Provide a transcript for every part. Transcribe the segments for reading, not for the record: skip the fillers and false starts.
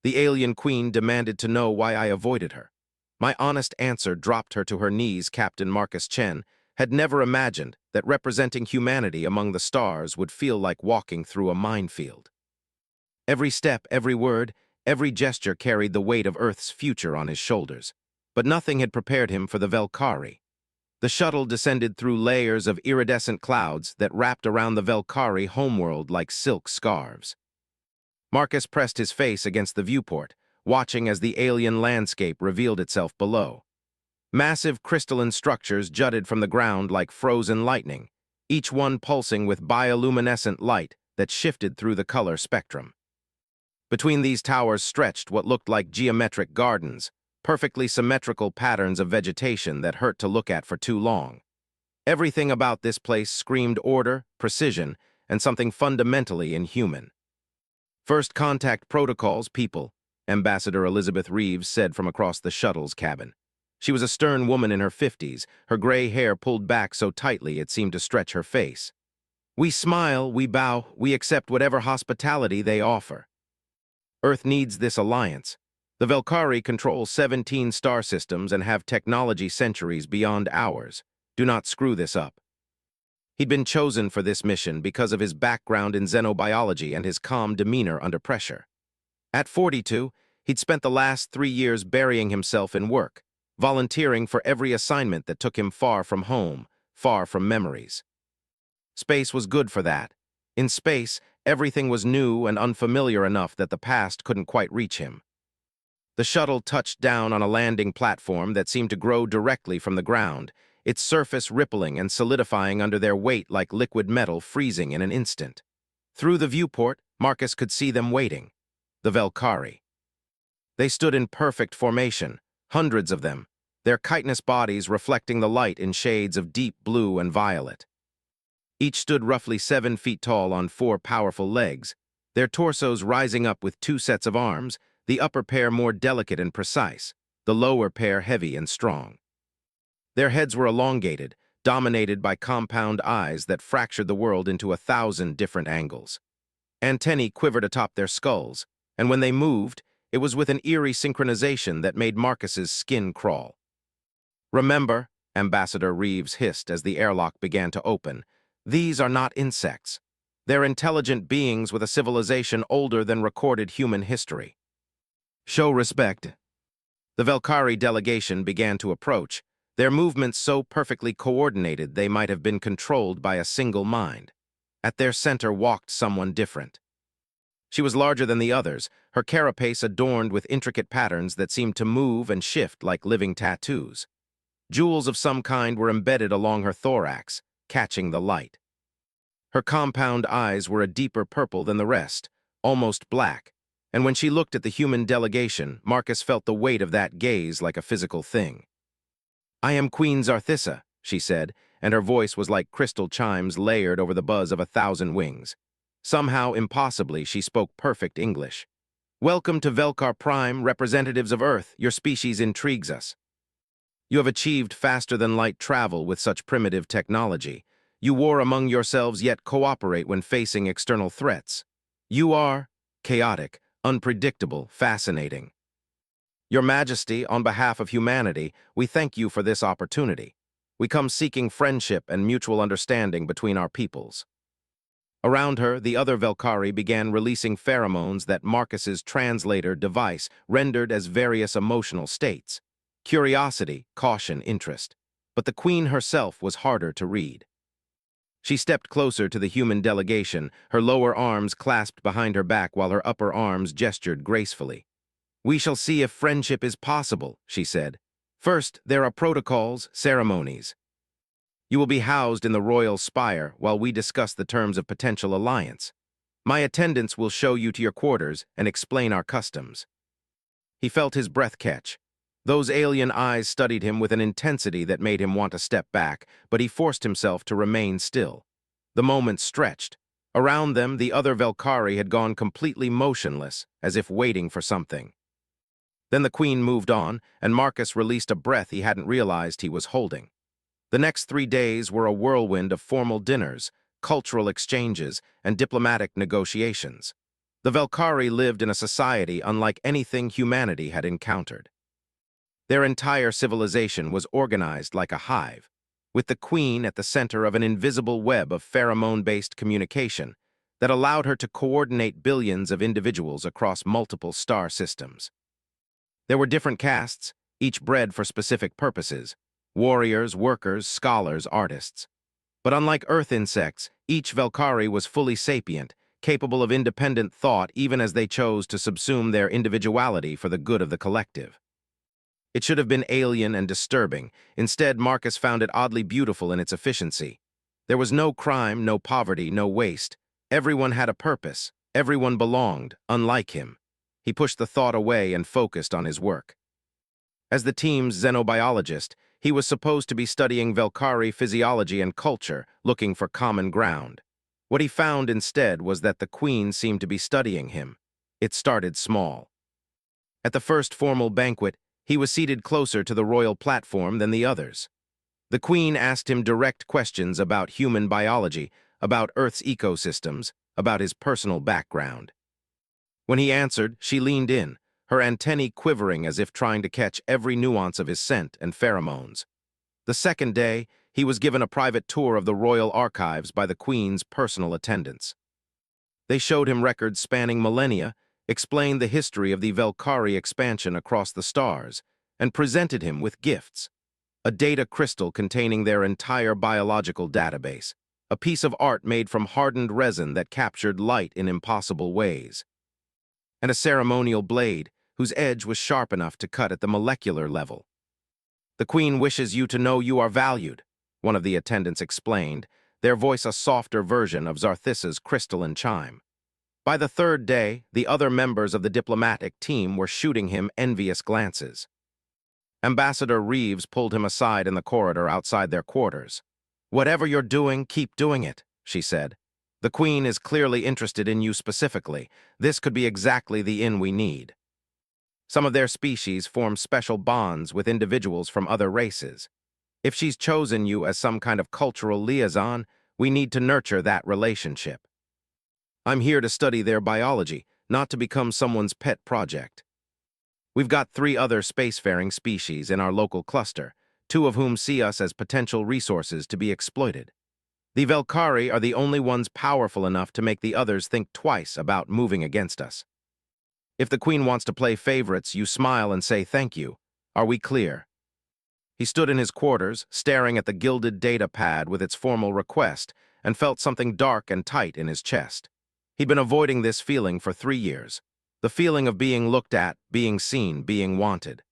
The alien queen demanded to know why I avoided her. My honest answer dropped her to her knees. Captain Marcus Chen had never imagined that representing humanity among the stars would feel like walking through a minefield. Every step, every word, every gesture carried the weight of Earth's future on his shoulders. But nothing had prepared him for the Velkari. The shuttle descended through layers of iridescent clouds that wrapped around the Velkari homeworld like silk scarves. Marcus pressed his face against the viewport, watching as the alien landscape revealed itself below. Massive crystalline structures jutted from the ground like frozen lightning, each one pulsing with bioluminescent light that shifted through the color spectrum. Between these towers stretched what looked like geometric gardens, perfectly symmetrical patterns of vegetation that hurt to look at for too long. Everything about this place screamed order, precision, and something fundamentally inhuman. "First contact protocols, people," Ambassador Elizabeth Reeves said from across the shuttle's cabin. She was a stern woman in her 50s, her gray hair pulled back so tightly it seemed to stretch her face. "We smile, we bow, we accept whatever hospitality they offer. Earth needs this alliance. The Velkari control 17 star systems and have technology centuries beyond ours. Do not screw this up." He'd been chosen for this mission because of his background in xenobiology and his calm demeanor under pressure. At 42, he'd spent the last 3 years burying himself in work, volunteering for every assignment that took him far from home, far from memories. Space was good for that. In space, everything was new and unfamiliar enough that the past couldn't quite reach him. The shuttle touched down on a landing platform that seemed to grow directly from the ground, its surface rippling and solidifying under their weight like liquid metal freezing in an instant. Through the viewport, Marcus could see them waiting. The Velkari. They stood in perfect formation, hundreds of them, their chitinous bodies reflecting the light in shades of deep blue and violet. Each stood roughly 7 feet tall on 4 powerful legs, their torsos rising up with 2 sets of arms, the upper pair more delicate and precise, the lower pair heavy and strong. Their heads were elongated, dominated by compound eyes that fractured the world into 1,000 different angles. Antennae quivered atop their skulls, and when they moved, it was with an eerie synchronization that made Marcus's skin crawl. "Remember," Ambassador Reeves hissed as the airlock began to open, "these are not insects. They're intelligent beings with a civilization older than recorded human history. Show respect." The Velkari delegation began to approach, their movements so perfectly coordinated they might have been controlled by a single mind. At their center walked someone different. She was larger than the others, her carapace adorned with intricate patterns that seemed to move and shift like living tattoos. Jewels of some kind were embedded along her thorax, catching the light. Her compound eyes were a deeper purple than the rest, almost black, and when she looked at the human delegation, Marcus felt the weight of that gaze like a physical thing. "I am Queen Zarthissa," she said, and her voice was like crystal chimes layered over the buzz of 1,000 wings. Somehow, impossibly, she spoke perfect English. "Welcome to Velkar Prime, representatives of Earth. Your species intrigues us. You have achieved faster-than-light travel with such primitive technology. You war among yourselves yet cooperate when facing external threats. You are chaotic, unpredictable, fascinating. Your Majesty, on behalf of humanity, we thank you for this opportunity. We come seeking friendship and mutual understanding between our peoples." Around her, the other Velkari began releasing pheromones that Marcus's translator device rendered as various emotional states. Curiosity, caution, interest. But the Queen herself was harder to read. She stepped closer to the human delegation, her lower arms clasped behind her back while her upper arms gestured gracefully. "We shall see if friendship is possible," she said. "First, there are protocols, ceremonies. You will be housed in the royal spire while we discuss the terms of potential alliance. My attendants will show you to your quarters and explain our customs." He felt his breath catch. Those alien eyes studied him with an intensity that made him want to step back, but he forced himself to remain still. The moment stretched. Around them, the other Velkari had gone completely motionless, as if waiting for something. Then the Queen moved on, and Marcus released a breath he hadn't realized he was holding. The next 3 days were a whirlwind of formal dinners, cultural exchanges, and diplomatic negotiations. The Velkari lived in a society unlike anything humanity had encountered. Their entire civilization was organized like a hive, with the queen at the center of an invisible web of pheromone-based communication that allowed her to coordinate billions of individuals across multiple star systems. There were different castes, each bred for specific purposes: warriors, workers, scholars, artists. But unlike Earth insects, each Velkari was fully sapient, capable of independent thought even as they chose to subsume their individuality for the good of the collective. It should have been alien and disturbing. Instead, Marcus found it oddly beautiful in its efficiency. There was no crime, no poverty, no waste. Everyone had a purpose. Everyone belonged, unlike him. He pushed the thought away and focused on his work. As the team's xenobiologist, he was supposed to be studying Velkari physiology and culture, looking for common ground. What he found instead was that the Queen seemed to be studying him. It started small. At the first formal banquet, he was seated closer to the royal platform than the others. The Queen asked him direct questions about human biology, about Earth's ecosystems, about his personal background. When he answered, she leaned in, her antennae quivering as if trying to catch every nuance of his scent and pheromones. The second day, he was given a private tour of the royal archives by the Queen's personal attendants. They showed him records spanning millennia, explained the history of the Velkari expansion across the stars, and presented him with gifts: a data crystal containing their entire biological database, a piece of art made from hardened resin that captured light in impossible ways, and a ceremonial blade whose edge was sharp enough to cut at the molecular level. "The Queen wishes you to know you are valued," one of the attendants explained, their voice a softer version of Zarthissa's crystalline chime. By the third day, the other members of the diplomatic team were shooting him envious glances. Ambassador Reeves pulled him aside in the corridor outside their quarters. "Whatever you're doing, keep doing it," she said. "The Queen is clearly interested in you specifically. This could be exactly the inn we need." Some of their species form special bonds with individuals from other races. If she's chosen you as some kind of cultural liaison, we need to nurture that relationship. I'm here to study their biology, not to become someone's pet project. We've got 3 other spacefaring species in our local cluster, 2 of whom see us as potential resources to be exploited. The Velkari are the only ones powerful enough to make the others think twice about moving against us. If the Queen wants to play favorites, you smile and say thank you. Are we clear? He stood in his quarters, staring at the gilded data pad with its formal request, and felt something dark and tight in his chest. He'd been avoiding this feeling for 3 years. The feeling of being looked at, being seen, being wanted.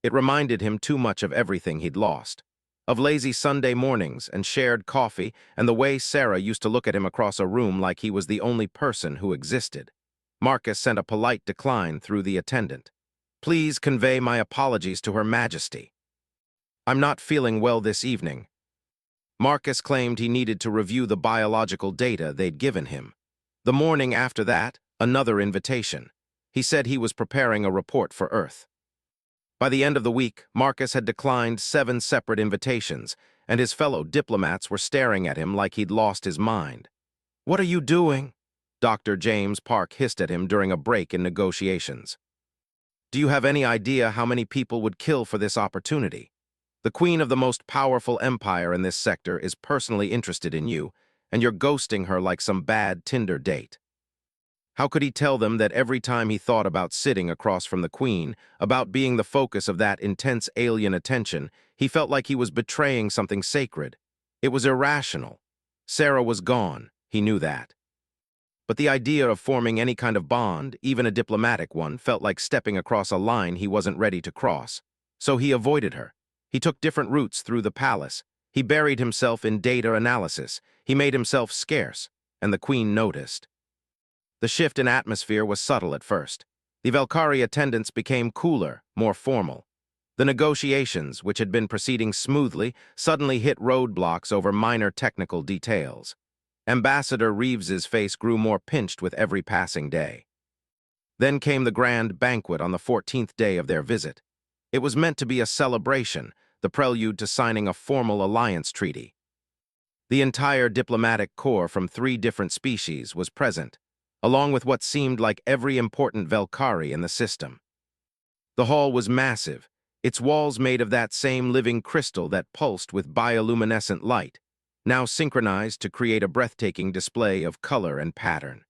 It reminded him too much of everything he'd lost. Of lazy Sunday mornings and shared coffee and the way Sarah used to look at him across a room like he was the only person who existed. Marcus sent a polite decline through the attendant. "Please convey my apologies to Her Majesty. I'm not feeling well this evening." Marcus claimed he needed to review the biological data they'd given him. The morning after that, another invitation. He said he was preparing a report for Earth. By the end of the week, Marcus had declined 7 separate invitations, and his fellow diplomats were staring at him like he'd lost his mind. "What are you doing?" Dr. James Park hissed at him during a break in negotiations. "Do you have any idea how many people would kill for this opportunity? The Queen of the most powerful empire in this sector is personally interested in you, and you're ghosting her like some bad Tinder date." How could he tell them that every time he thought about sitting across from the Queen, about being the focus of that intense alien attention, he felt like he was betraying something sacred? It was irrational. Sarah was gone, he knew that. But the idea of forming any kind of bond, even a diplomatic one, felt like stepping across a line he wasn't ready to cross. So he avoided her. He took different routes through the palace. He buried himself in data analysis. He made himself scarce, and the Queen noticed. The shift in atmosphere was subtle at first. The Velkari attendants became cooler, more formal. The negotiations, which had been proceeding smoothly, suddenly hit roadblocks over minor technical details. Ambassador Reeves's face grew more pinched with every passing day. Then came the grand banquet on the 14th day of their visit. It was meant to be a celebration, the prelude to signing a formal alliance treaty. The entire diplomatic corps from 3 different species was present. along with what seemed like every important Velkari in the system. The hall was massive, its walls made of that same living crystal that pulsed with bioluminescent light, now synchronized to create a breathtaking display of color and pattern.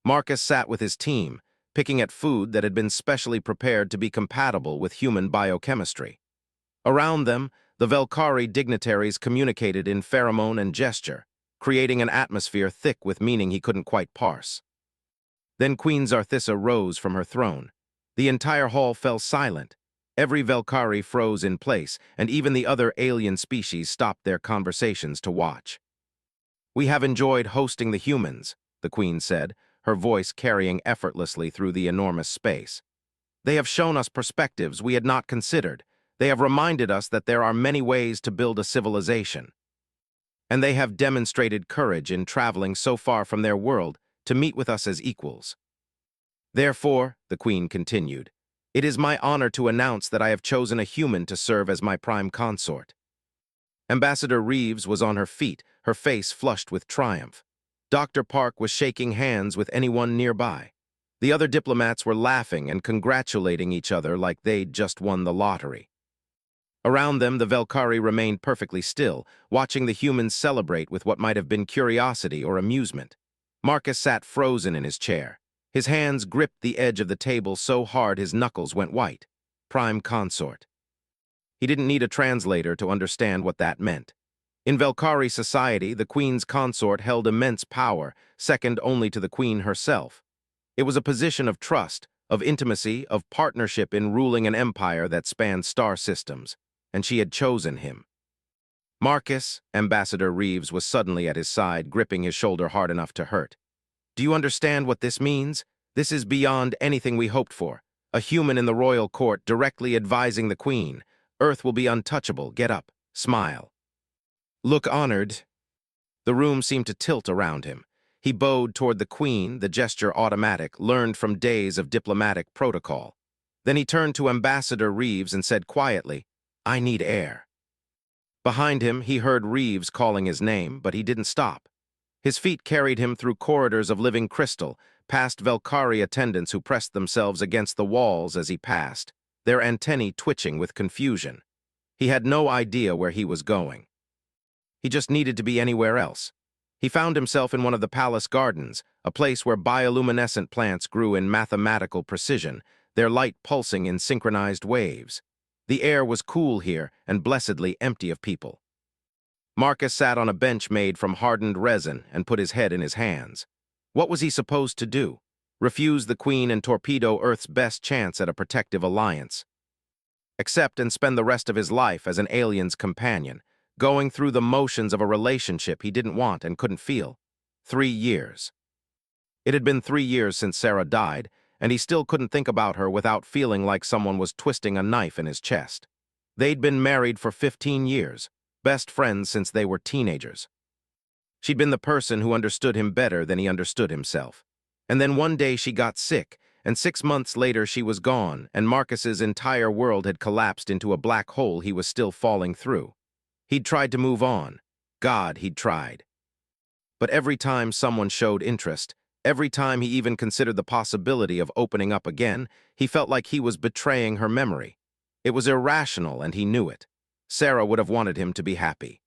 Marcus sat with his team, picking at food that had been specially prepared to be compatible with human biochemistry. Around them, the Velkari dignitaries communicated in pheromone and gesture, creating an atmosphere thick with meaning he couldn't quite parse. Then Queen Zarthissa rose from her throne. The entire hall fell silent. Every Velkari froze in place, and even the other alien species stopped their conversations to watch. "We have enjoyed hosting the humans," the Queen said, her voice carrying effortlessly through the enormous space. "They have shown us perspectives we had not considered. They have reminded us that there are many ways to build a civilization. And they have demonstrated courage in traveling so far from their world to meet with us as equals. Therefore," the Queen continued, "it is my honor to announce that I have chosen a human to serve as my prime consort." Ambassador Reeves was on her feet, her face flushed with triumph. Dr. Park was shaking hands with anyone nearby. The other diplomats were laughing and congratulating each other like they'd just won the lottery. Around them, the Velkari remained perfectly still, watching the humans celebrate with what might have been curiosity or amusement. Marcus sat frozen in his chair. His hands gripped the edge of the table so hard his knuckles went white. Prime consort. He didn't need a translator to understand what that meant. In Velkari society, the Queen's consort held immense power, second only to the Queen herself. It was a position of trust, of intimacy, of partnership in ruling an empire that spanned star systems, and she had chosen him. "Marcus," Ambassador Reeves was suddenly at his side, gripping his shoulder hard enough to hurt. "Do you understand what this means? This is beyond anything we hoped for. A human in the royal court directly advising the Queen. Earth will be untouchable. Get up. Smile. Look honored." The room seemed to tilt around him. He bowed toward the Queen, the gesture automatic, learned from days of diplomatic protocol. Then he turned to Ambassador Reeves and said quietly, "I need air." Behind him, he heard Reeves calling his name, but he didn't stop. His feet carried him through corridors of living crystal, past Velkari attendants who pressed themselves against the walls as he passed, their antennae twitching with confusion. He had no idea where he was going. He just needed to be anywhere else. He found himself in one of the palace gardens, a place where bioluminescent plants grew in mathematical precision, their light pulsing in synchronized waves. The air was cool here and blessedly empty of people. Marcus sat on a bench made from hardened resin and put his head in his hands. What was he supposed to do? Refuse the Queen and torpedo Earth's best chance at a protective alliance? Accept and spend the rest of his life as an alien's companion, going through the motions of a relationship he didn't want and couldn't feel? 3 years. It had been 3 years since Sarah died, and he still couldn't think about her without feeling like someone was twisting a knife in his chest. They'd been married for 15 years, best friends since they were teenagers. She'd been the person who understood him better than he understood himself. And then one day she got sick, and 6 months later she was gone, and Marcus's entire world had collapsed into a black hole he was still falling through. He'd tried to move on. God, he'd tried. But every time someone showed interest, every time he even considered the possibility of opening up again, he felt like he was betraying her memory. It was irrational, and he knew it. Sarah would have wanted him to be happy.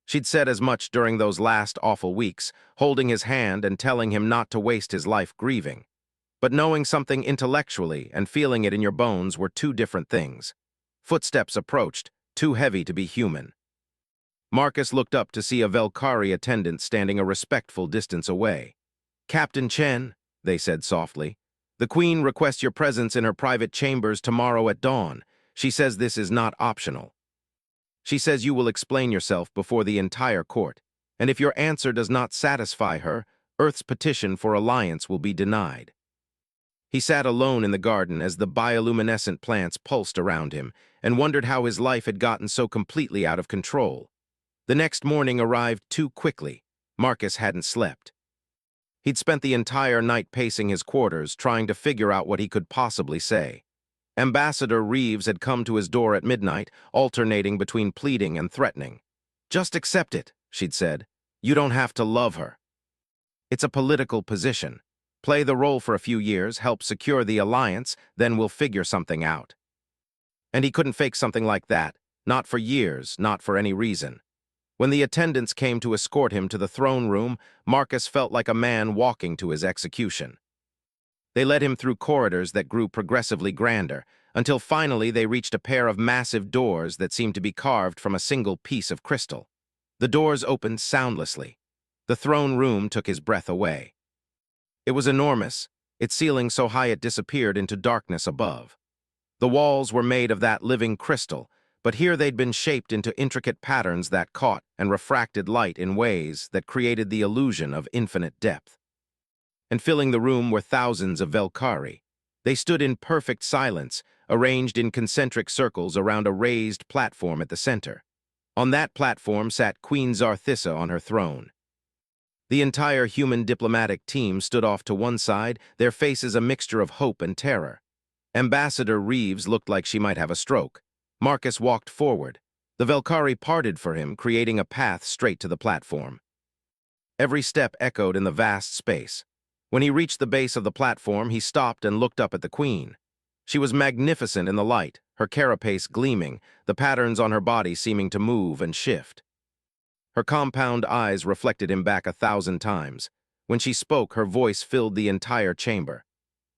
She'd said as much during those last awful weeks, holding his hand and telling him not to waste his life grieving. But knowing something intellectually and feeling it in your bones were two different things. Footsteps approached, too heavy to be human. Marcus looked up to see a Velkari attendant standing a respectful distance away. "Captain Chen," they said softly, "the Queen requests your presence in her private chambers tomorrow at dawn. She says this is not optional. She says you will explain yourself before the entire court, and if your answer does not satisfy her, Earth's petition for alliance will be denied." He sat alone in the garden as the bioluminescent plants pulsed around him and wondered how his life had gotten so completely out of control. The next morning arrived too quickly. Marcus hadn't slept. He'd spent the entire night pacing his quarters, trying to figure out what he could possibly say. Ambassador Reeves had come to his door at midnight, alternating between pleading and threatening. "Just accept it," she'd said. "You don't have to love her." It's a political position. Play the role for a few years, help secure the alliance, then we'll figure something out. And he couldn't fake something like that. Not for years, not for any reason. When the attendants came to escort him to the throne room, Marcus felt like a man walking to his execution. They led him through corridors that grew progressively grander, until finally they reached a pair of massive doors that seemed to be carved from a single piece of crystal. The doors opened soundlessly. The throne room took his breath away. It was enormous, its ceiling so high it disappeared into darkness above. The walls were made of that living crystal, but here they'd been shaped into intricate patterns that caught and refracted light in ways that created the illusion of infinite depth. And filling the room were thousands of Velkhari. They stood in perfect silence, arranged in concentric circles around a raised platform at the center. On that platform sat Queen Zarthissa on her throne. The entire human diplomatic team stood off to one side, their faces a mixture of hope and terror. Ambassador Reeves looked like she might have a stroke. Marcus walked forward. The Velkhari parted for him, creating a path straight to the platform. Every step echoed in the vast space. When he reached the base of the platform, he stopped and looked up at the queen. She was magnificent in the light, her carapace gleaming, the patterns on her body seeming to move and shift. Her compound eyes reflected him back 1,000 times. When she spoke, her voice filled the entire chamber.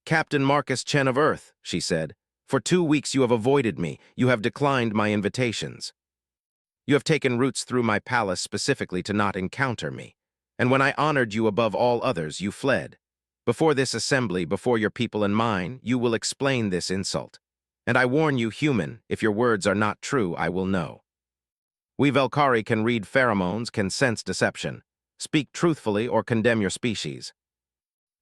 "Captain Marcus Chen of Earth," she said, "for 2 weeks you have avoided me, you have declined my invitations. You have taken routes through my palace specifically to not encounter me. And when I honored you above all others, you fled. Before this assembly, before your people and mine, you will explain this insult. And I warn you, human, if your words are not true, I will know. We Velkhari can read pheromones, can sense deception. Speak truthfully or condemn your species."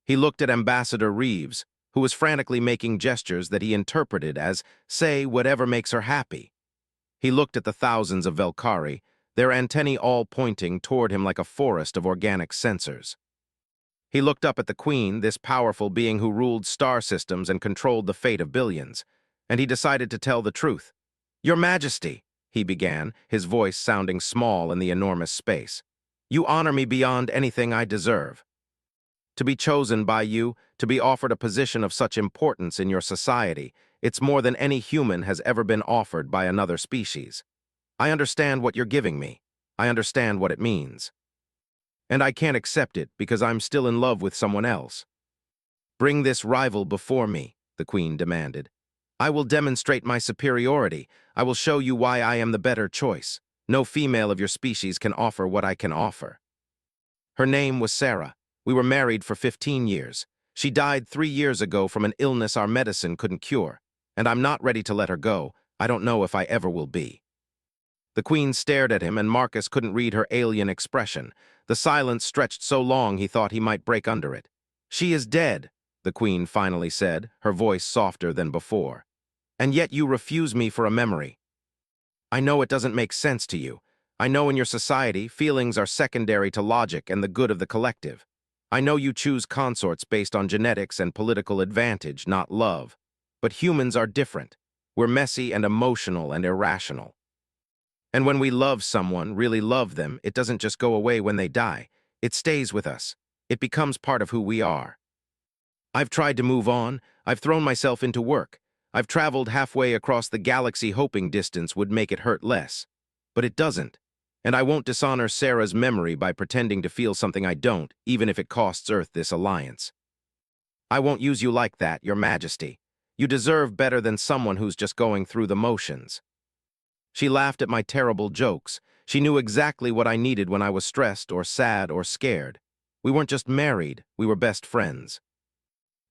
He looked at Ambassador Reeves, who was frantically making gestures that he interpreted as, "Say whatever makes her happy." He looked at the thousands of Velkhari, their antennae all pointing toward him like a forest of organic sensors. He looked up at the Queen, this powerful being who ruled star systems and controlled the fate of billions, and he decided to tell the truth. "Your Majesty," he began, his voice sounding small in the enormous space, "you honor me beyond anything I deserve. To be chosen by you, to be offered a position of such importance in your society, it's more than any human has ever been offered by another species. I understand what you're giving me. I understand what it means. And I can't accept it because I'm still in love with someone else. Bring this rival before me," the Queen demanded. "I will demonstrate my superiority. I will show you why I am the better choice. No female of your species can offer what I can offer." Her name was Sarah. We were married for 15 years. She died 3 years ago from an illness our medicine couldn't cure, and I'm not ready to let her go. I don't know if I ever will be. The Queen stared at him, and Marcus couldn't read her alien expression. The silence stretched so long he thought he might break under it. "She is dead," the Queen finally said, her voice softer than before. "And yet you refuse me for a memory. I know it doesn't make sense to you. I know in your society, feelings are secondary to logic and the good of the collective. I know you choose consorts based on genetics and political advantage, not love. But humans are different. We're messy and emotional and irrational. And when we love someone, really love them, it doesn't just go away when they die. It stays with us. It becomes part of who we are. I've tried to move on. I've thrown myself into work. I've traveled halfway across the galaxy hoping distance would make it hurt less. But it doesn't. And I won't dishonor Sarah's memory by pretending to feel something I don't, even if it costs Earth this alliance. I won't use you like that, Your Majesty. You deserve better than someone who's just going through the motions." She laughed at my terrible jokes. She knew exactly what I needed when I was stressed or sad or scared. We weren't just married, we were best friends.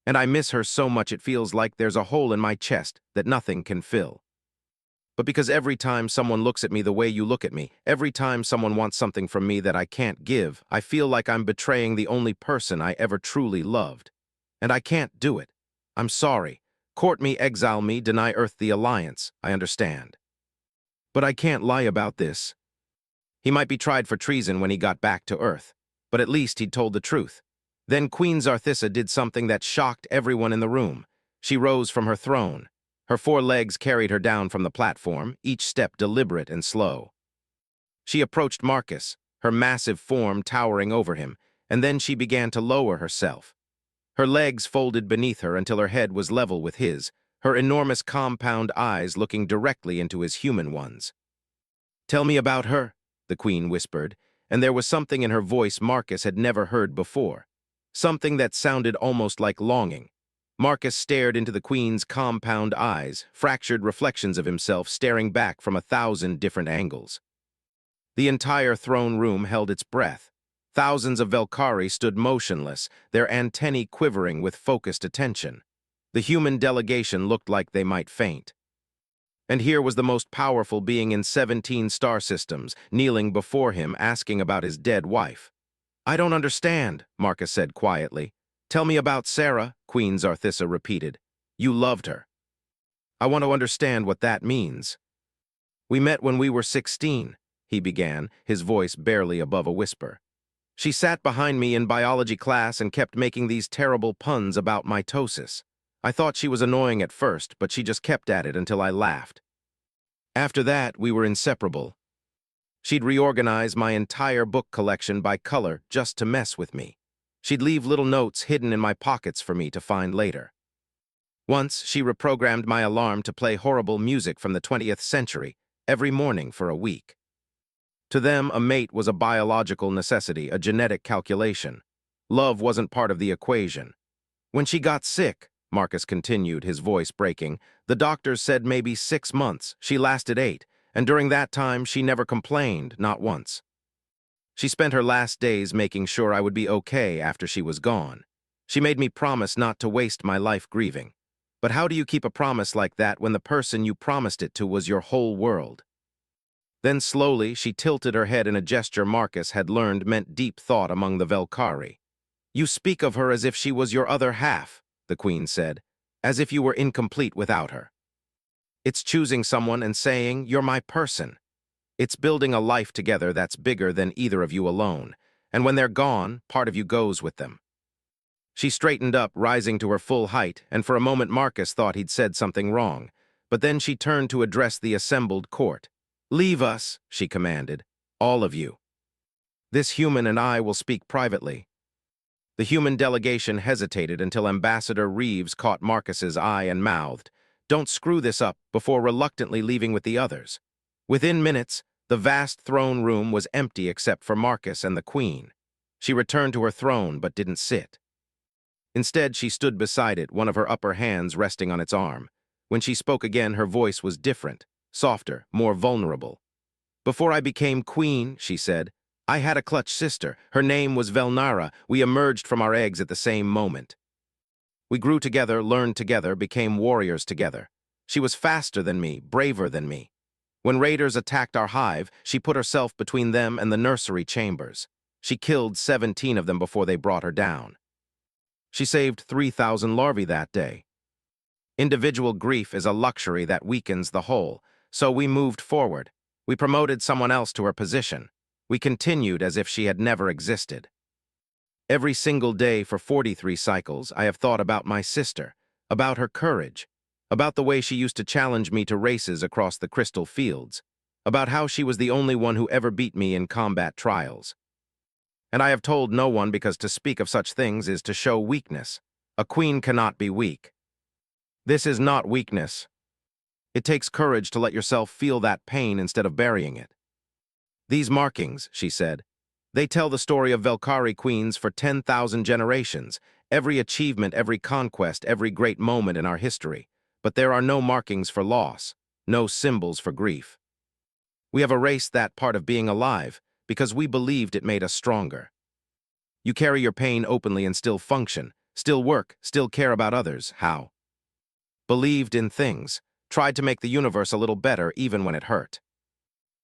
And I miss her so much it feels like there's a hole in my chest that nothing can fill. But because every time someone looks at me the way you look at me, every time someone wants something from me that I can't give, I feel like I'm betraying the only person I ever truly loved. And I can't do it. I'm sorry. Court me, exile me, deny Earth the alliance, I understand. But I can't lie about this. He might be tried for treason when he got back to Earth, but at least he'd told the truth. Then Queen Zarthissa did something that shocked everyone in the room. She rose from her throne. Her 4 legs carried her down from the platform, each step deliberate and slow. She approached Marcus, her massive form towering over him, and then she began to lower herself. Her legs folded beneath her until her head was level with his, her enormous compound eyes looking directly into his human ones. "Tell me about her," the queen whispered, and there was something in her voice Marcus had never heard before. Something that sounded almost like longing. Marcus stared into the queen's compound eyes, fractured reflections of himself staring back from 1,000 different angles. The entire throne room held its breath. Thousands of Velkhari stood motionless, their antennae quivering with focused attention. The human delegation looked like they might faint. And here was the most powerful being in 17 star systems, kneeling before him, asking about his dead wife. "I don't understand," Marcus said quietly. "Tell me about Sarah," Queen Zarthissa repeated. "You loved her." "I want to understand what that means." "We met when we were 16, he began, his voice barely above a whisper. "She sat behind me in biology class and kept making these terrible puns about mitosis. I thought she was annoying at first, but she just kept at it until I laughed. After that, we were inseparable. She'd reorganize my entire book collection by color just to mess with me. She'd leave little notes hidden in my pockets for me to find later. Once, she reprogrammed my alarm to play horrible music from the 20th century every morning for a week. To them, a mate was a biological necessity, a genetic calculation. Love wasn't part of the equation. When she got sick," Marcus continued, his voice breaking, "the doctors said maybe 6 months. She lasted 8, and during that time she never complained, not once. She spent her last days making sure I would be okay after she was gone. She made me promise not to waste my life grieving. But how do you keep a promise like that when the person you promised it to was your whole world?" Then slowly she tilted her head in a gesture Marcus had learned meant deep thought among the Velkhari. "You speak of her as if she was your other half," the queen said, "as if you were incomplete without her. It's choosing someone and saying, 'You're my person.' It's building a life together that's bigger than either of you alone, and when they're gone, part of you goes with them." She straightened up, rising to her full height, and for a moment Marcus thought he'd said something wrong, but then she turned to address the assembled court. "Leave us," she commanded, "all of you. This human and I will speak privately." The human delegation hesitated until Ambassador Reeves caught Marcus's eye and mouthed, "Don't screw this up," before reluctantly leaving with the others. Within minutes, the vast throne room was empty except for Marcus and the queen. She returned to her throne but didn't sit. Instead, she stood beside it, one of her upper hands resting on its arm. When she spoke again, her voice was different, softer, more vulnerable. "Before I became queen," she said, "I had a clutch sister. Her name was Velnara. We emerged from our eggs at the same moment. We grew together, learned together, became warriors together. She was faster than me, braver than me. When raiders attacked our hive, she put herself between them and the nursery chambers. She killed 17 of them before they brought her down. She saved 3,000 larvae that day. Individual grief is a luxury that weakens the whole, so we moved forward. We promoted someone else to her position. We continued as if she had never existed. Every single day for 43 cycles, I have thought about my sister, about her courage, about the way she used to challenge me to races across the crystal fields, about how she was the only one who ever beat me in combat trials. And I have told no one because to speak of such things is to show weakness. A queen cannot be weak. This is not weakness. It takes courage to let yourself feel that pain instead of burying it. These markings," she said, "they tell the story of Velkhari queens for 10,000 generations, every achievement, every conquest, every great moment in our history. But there are no markings for loss, no symbols for grief. We have erased that part of being alive because we believed it made us stronger. You carry your pain openly and still function, still work, still care about others. How? Believed in things, tried to make the universe a little better even when it hurt.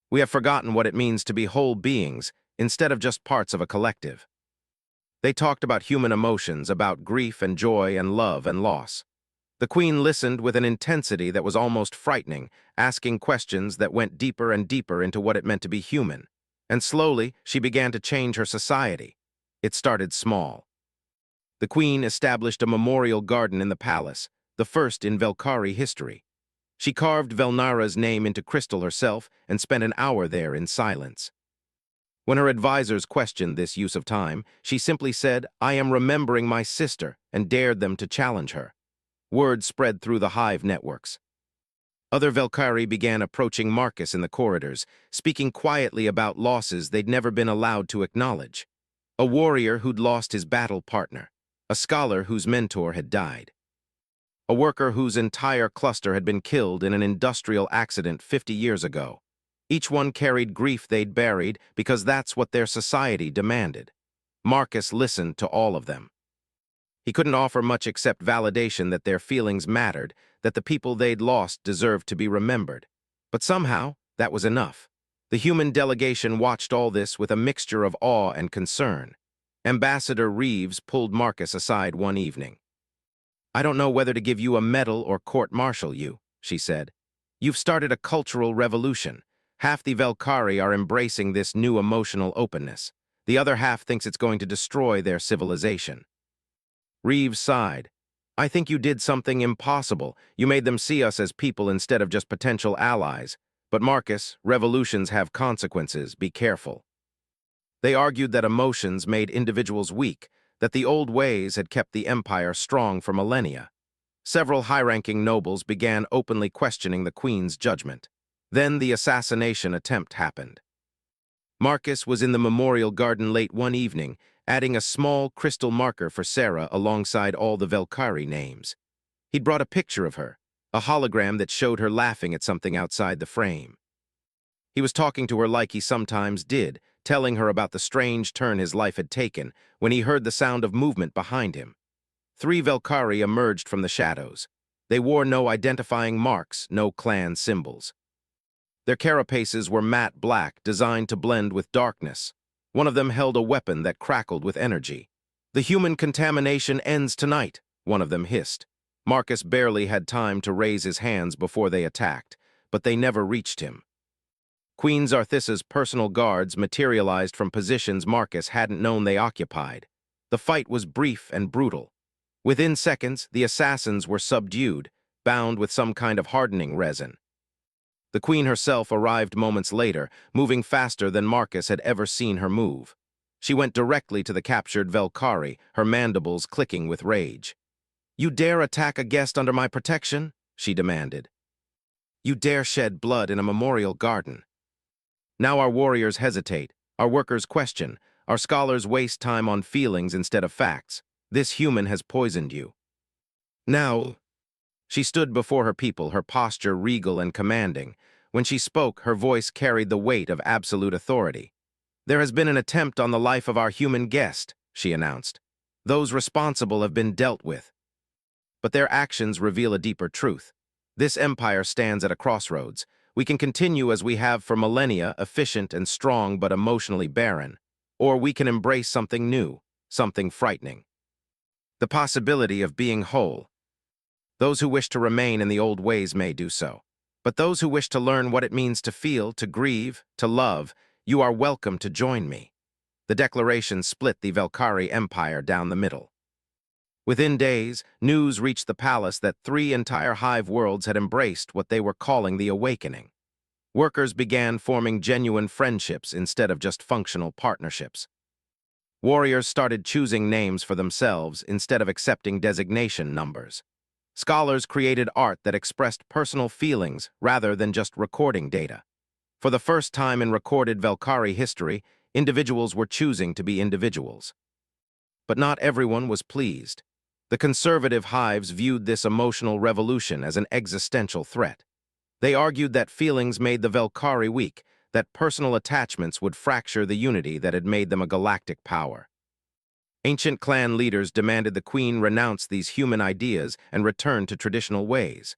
We have forgotten what it means to be whole beings instead of just parts of a collective." They talked about human emotions, about grief and joy and love and loss. The queen listened with an intensity that was almost frightening, asking questions that went deeper and deeper into what it meant to be human. And slowly, she began to change her society. It started small. The queen established a memorial garden in the palace, the first in Velkhari history. She carved Velnara's name into crystal herself and spent an hour there in silence. When her advisors questioned this use of time, she simply said, "I am remembering my sister," and dared them to challenge her. Word spread through the hive networks. Other Velkari began approaching Marcus in the corridors, speaking quietly about losses they'd never been allowed to acknowledge. A warrior who'd lost his battle partner, a scholar whose mentor had died, a worker whose entire cluster had been killed in an industrial accident 50 years ago. Each one carried grief they'd buried because that's what their society demanded. Marcus listened to all of them. He couldn't offer much except validation that their feelings mattered, that the people they'd lost deserved to be remembered. But somehow, that was enough. The human delegation watched all this with a mixture of awe and concern. Ambassador Reeves pulled Marcus aside one evening. "I don't know whether to give you a medal or court-martial you," she said. "You've started a cultural revolution. Half the Velkari are embracing this new emotional openness. The other half thinks it's going to destroy their civilization." Reeves sighed. "I think you did something impossible. You made them see us as people instead of just potential allies. But Marcus, revolutions have consequences. Be careful." They argued that emotions made individuals weak, that the old ways had kept the empire strong for millennia. Several high-ranking nobles began openly questioning the queen's judgment. Then the assassination attempt happened. Marcus was in the memorial garden late one evening, adding a small crystal marker for Sarah alongside all the Velkari names. He'd brought a picture of her, a hologram that showed her laughing at something outside the frame. He was talking to her like he sometimes did, telling her about the strange turn his life had taken, when he heard the sound of movement behind him. 3 Velkari emerged from the shadows. They wore no identifying marks, no clan symbols. Their carapaces were matte black, designed to blend with darkness. One of them held a weapon that crackled with energy. "The human contamination ends tonight," one of them hissed. Marcus barely had time to raise his hands before they attacked, but they never reached him. Queen Zarthissa's personal guards materialized from positions Marcus hadn't known they occupied. The fight was brief and brutal. Within seconds, the assassins were subdued, bound with some kind of hardening resin. The queen herself arrived moments later, moving faster than Marcus had ever seen her move. She went directly to the captured Velkari, her mandibles clicking with rage. "You dare attack a guest under my protection?" she demanded. "You dare shed blood in a memorial garden?" Now our warriors hesitate, our workers question, our scholars waste time on feelings instead of facts. This human has poisoned you. Now, she stood before her people, her posture regal and commanding. When she spoke, her voice carried the weight of absolute authority. "There has been an attempt on the life of our human guest," she announced. "Those responsible have been dealt with." But their actions reveal a deeper truth. This empire stands at a crossroads. We can continue as we have for millennia, efficient and strong but emotionally barren. Or we can embrace something new, something frightening. The possibility of being whole. Those who wish to remain in the old ways may do so. But those who wish to learn what it means to feel, to grieve, to love, you are welcome to join me. The declaration split the Velkari Empire down the middle. Within days, news reached the palace that 3 entire hive worlds had embraced what they were calling the awakening. Workers began forming genuine friendships instead of just functional partnerships. Warriors started choosing names for themselves instead of accepting designation numbers. Scholars created art that expressed personal feelings rather than just recording data. For the first time in recorded Velkari history, individuals were choosing to be individuals. But not everyone was pleased. The conservative hives viewed this emotional revolution as an existential threat. They argued that feelings made the Velkari weak, that personal attachments would fracture the unity that had made them a galactic power. Ancient clan leaders demanded the queen renounce these human ideas and return to traditional ways.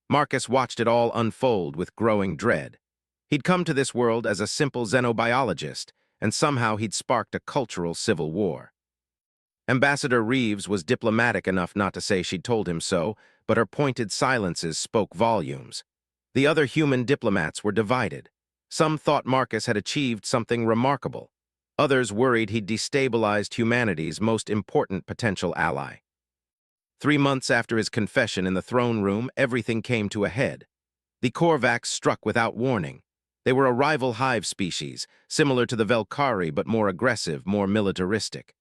Marcus watched it all unfold with growing dread. He'd come to this world as a simple xenobiologist, and somehow he'd sparked a cultural civil war. Ambassador Reeves was diplomatic enough not to say she'd told him so, but her pointed silences spoke volumes. The other human diplomats were divided. Some thought Marcus had achieved something remarkable. Others worried he'd destabilized humanity's most important potential ally. 3 months after his confession in the throne room, everything came to a head. The Korvax struck without warning. They were a rival hive species, similar to the Velkari but more aggressive, more militaristic.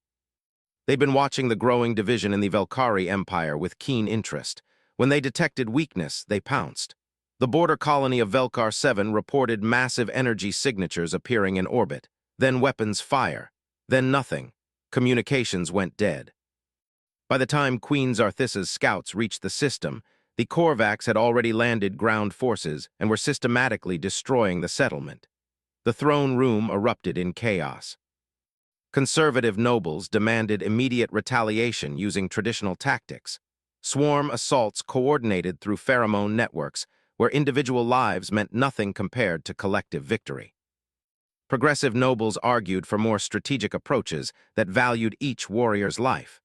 They'd been watching the growing division in the Velkari Empire with keen interest. When they detected weakness, they pounced. The border colony of Velkar 7 reported massive energy signatures appearing in orbit, then weapons fire, then nothing. Communications went dead. By the time Queen Zarthissa's scouts reached the system, the Korvax had already landed ground forces and were systematically destroying the settlement. The throne room erupted in chaos. Conservative nobles demanded immediate retaliation using traditional tactics. Swarm assaults coordinated through pheromone networks, where individual lives meant nothing compared to collective victory. Progressive nobles argued for more strategic approaches that valued each warrior's life.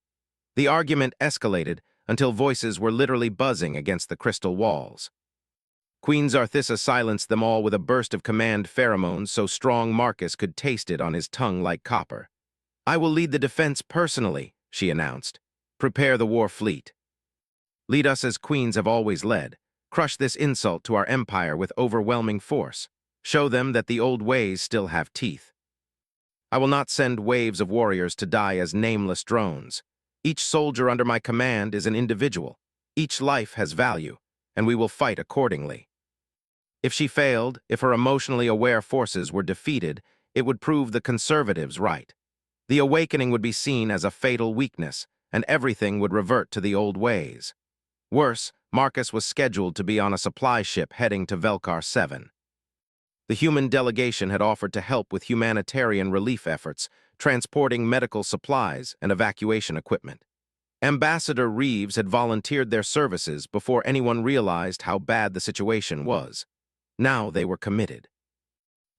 The argument escalated until voices were literally buzzing against the crystal walls. Queen Zarthissa silenced them all with a burst of command pheromones so strong Marcus could taste it on his tongue like copper. "I will lead the defense personally," she announced. "Prepare the war fleet. Lead us as queens have always led. Crush this insult to our empire with overwhelming force. Show them that the old ways still have teeth. I will not send waves of warriors to die as nameless drones. Each soldier under my command is an individual. Each life has value, and we will fight accordingly." If she failed, if her emotionally aware forces were defeated, it would prove the conservatives right. The awakening would be seen as a fatal weakness, and everything would revert to the old ways. Worse, Marcus was scheduled to be on a supply ship heading to Velkar 7. The human delegation had offered to help with humanitarian relief efforts, transporting medical supplies and evacuation equipment. Ambassador Reeves had volunteered their services before anyone realized how bad the situation was. Now they were committed.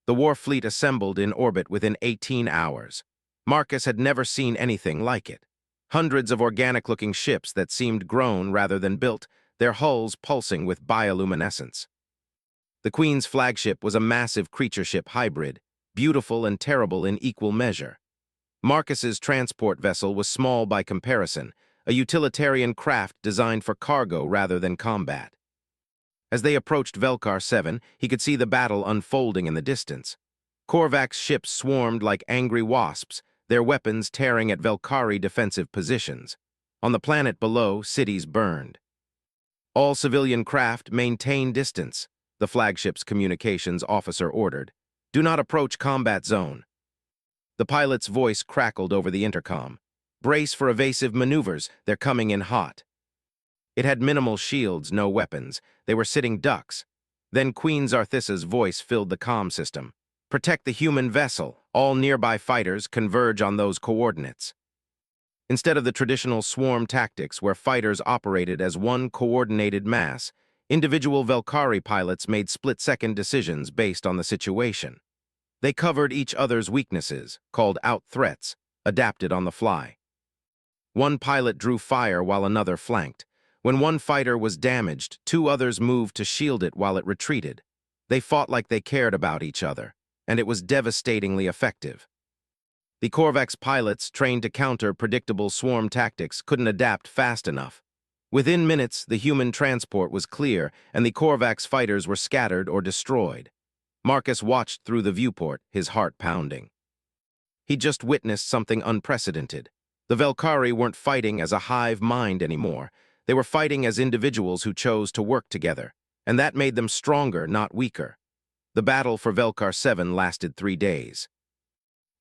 The war fleet assembled in orbit within 18 hours. Marcus had never seen anything like it. Hundreds of organic-looking ships that seemed grown rather than built, their hulls pulsing with bioluminescence. The Queen's flagship was a massive creature ship hybrid, beautiful and terrible in equal measure. Marcus's transport vessel was small by comparison, a utilitarian craft designed for cargo rather than combat. As they approached Velkar 7, he could see the battle unfolding in the distance. Korvax ships swarmed like angry wasps, their weapons tearing at Velkari defensive positions. On the planet below, cities burned. "All civilian craft maintain distance," the flagship's communications officer ordered. "Do not approach combat zone." The pilot's voice crackled over the intercom. "Brace for evasive maneuvers, they're coming in hot." It had minimal shields, no weapons. They were sitting ducks. Then Queen Zarthissa's voice filled the comm system. "Protect the human vessel. All nearby fighters converge on those coordinates." Instead of the traditional swarm tactics where fighters operated as one coordinated mass, individual Velkari pilots made split-second decisions based on the situation. They covered each other's weaknesses, called out threats, adapted on the fly. One pilot drew fire while another flanked. When one fighter was damaged, two others moved to shield it while it retreated. They fought like they cared about each other, and it was devastatingly effective. The Korvax pilots, trained to counter predictable swarm tactics, couldn't adapt fast enough. Within minutes, the human transport was clear, and the Korvax fighters were scattered or destroyed. Marcus watched through the viewport, his heart pounding. He just witnessed something unprecedented. The Velkari weren't fighting as a hive mind anymore. They were fighting as individuals who chose to work together, and that made them stronger, not weaker. The battle for Velkar 7 lasted 3 days.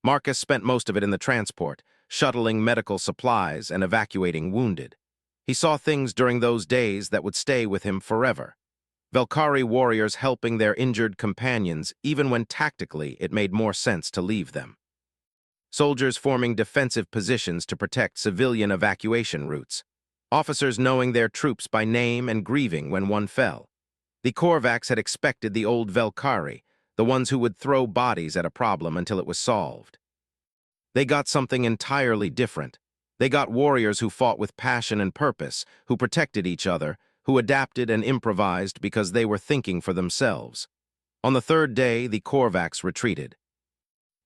Marcus spent most of it in the transport, shuttling medical supplies and evacuating wounded. He saw things during those days that would stay with him forever. Velkari warriors helping their injured companions, even when tactically it made more sense to leave them. Soldiers forming defensive positions to protect civilian evacuation routes. Officers knowing their troops by name and grieving when one fell. The Korvax had expected the old Velkari, the ones who would throw bodies at a problem until it was solved. They got something entirely different. They got warriors who fought with passion and purpose, who protected each other, who adapted and improvised because they were thinking for themselves. On the 3rd day, the Korvax retreated.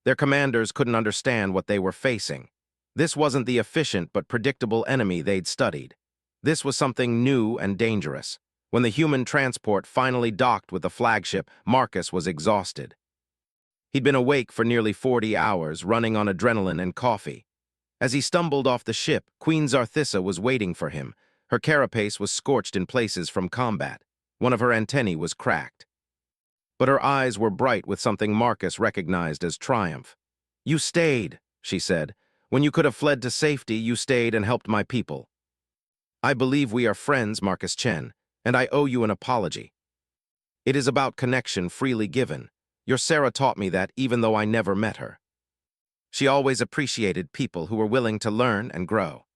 Their commanders couldn't understand what they were facing. This wasn't the efficient but predictable enemy they'd studied. This was something new and dangerous. When the human transport finally docked with the flagship, Marcus was exhausted. He'd been awake for nearly 40 hours, running on adrenaline and coffee. As he stumbled off the ship, Queen Zarthissa was waiting for him. Her carapace was scorched in places from combat. One of her antennae was cracked. But her eyes were bright with something Marcus recognized as triumph. "You stayed," she said. "When you could have fled to safety, you stayed and helped my people. I believe we are friends, Marcus Chen, and I owe you an apology. It is about connection freely given. Your Sarah taught me that even though I never met her. She always appreciated people who were willing to learn and grow.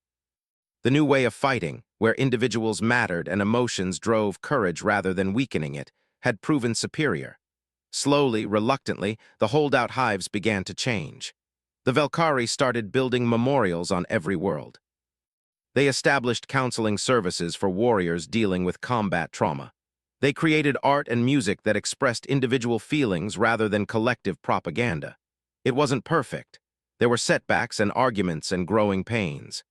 The new way of fighting, where individuals mattered and emotions drove courage rather than weakening it, had proven superior. Slowly, reluctantly, the holdout hives began to change. The Velkari started building memorials on every world. They established counseling services for warriors dealing with combat trauma. They created art and music that expressed individual feelings rather than collective propaganda. It wasn't perfect. There were setbacks and arguments and growing pains.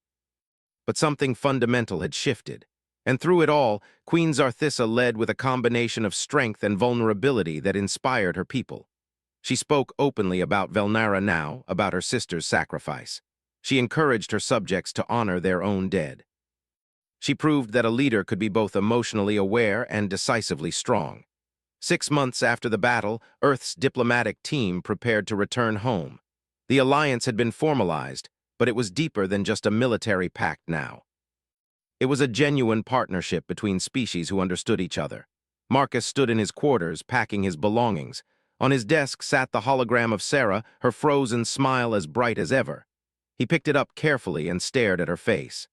But something fundamental had shifted. And through it all, Queen Zarthissa led with a combination of strength and vulnerability that inspired her people. She spoke openly about Velnara now, about her sister's sacrifice. She encouraged her subjects to honor their own dead. She proved that a leader could be both emotionally aware and decisively strong. 6 months after the battle, Earth's diplomatic team prepared to return home. The alliance had been formalized, but it was deeper than just a military pact now. It was a genuine partnership between species who understood each other. Marcus stood in his quarters, packing his belongings. On his desk sat the hologram of Sarah, her frozen smile as bright as ever. He picked it up carefully and stared at her face.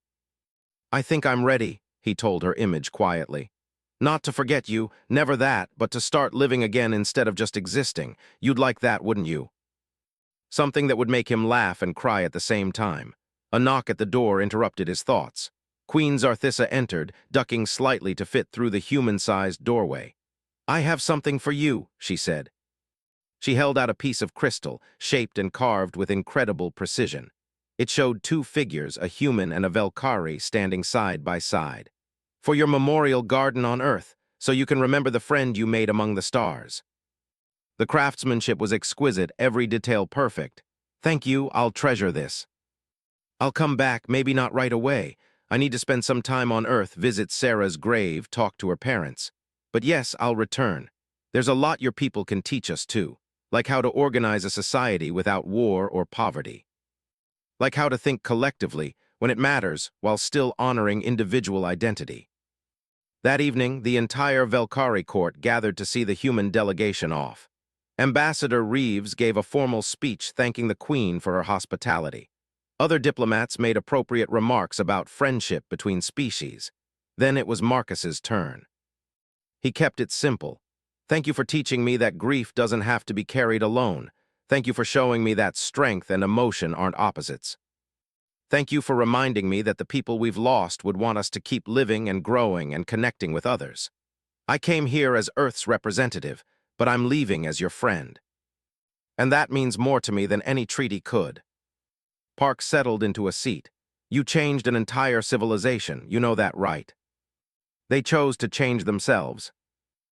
"I think I'm ready," he told her image quietly. "Not to forget you, never that, but to start living again instead of just existing. You'd like that, wouldn't you?" Something that would make him laugh and cry at the same time. A knock at the door interrupted his thoughts. Queen Zarthissa entered, ducking slightly to fit through the human-sized doorway. "I have something for you," she said. She held out a piece of crystal, shaped and carved with incredible precision. It showed 2 figures, a human and a Velkari, standing side by side. "For your memorial garden on Earth, so you can remember the friend you made among the stars." The craftsmanship was exquisite, every detail perfect. "Thank you, I'll treasure this. I'll come back, maybe not right away. I need to spend some time on Earth, visit Sarah's grave, talk to her parents. But yes, I'll return. There's a lot your people can teach us too, like how to organize a society without war or poverty. Like how to think collectively when it matters while still honoring individual identity." That evening, the entire Velkari court gathered to see the human delegation off. Ambassador Reeves gave a formal speech thanking the Queen for her hospitality. Other diplomats made appropriate remarks about friendship between species. Then it was Marcus's turn. He kept it simple. "Thank you for teaching me that grief doesn't have to be carried alone. Thank you for showing me that strength and emotion aren't opposites. Thank you for reminding me that the people we've lost would want us to keep living and growing and connecting with others. I came here as Earth's representative, but I'm leaving as your friend. And that means more to me than any treaty could." Park settled into a seat. "You changed an entire civilization, you know that, right?" "They chose to change themselves,"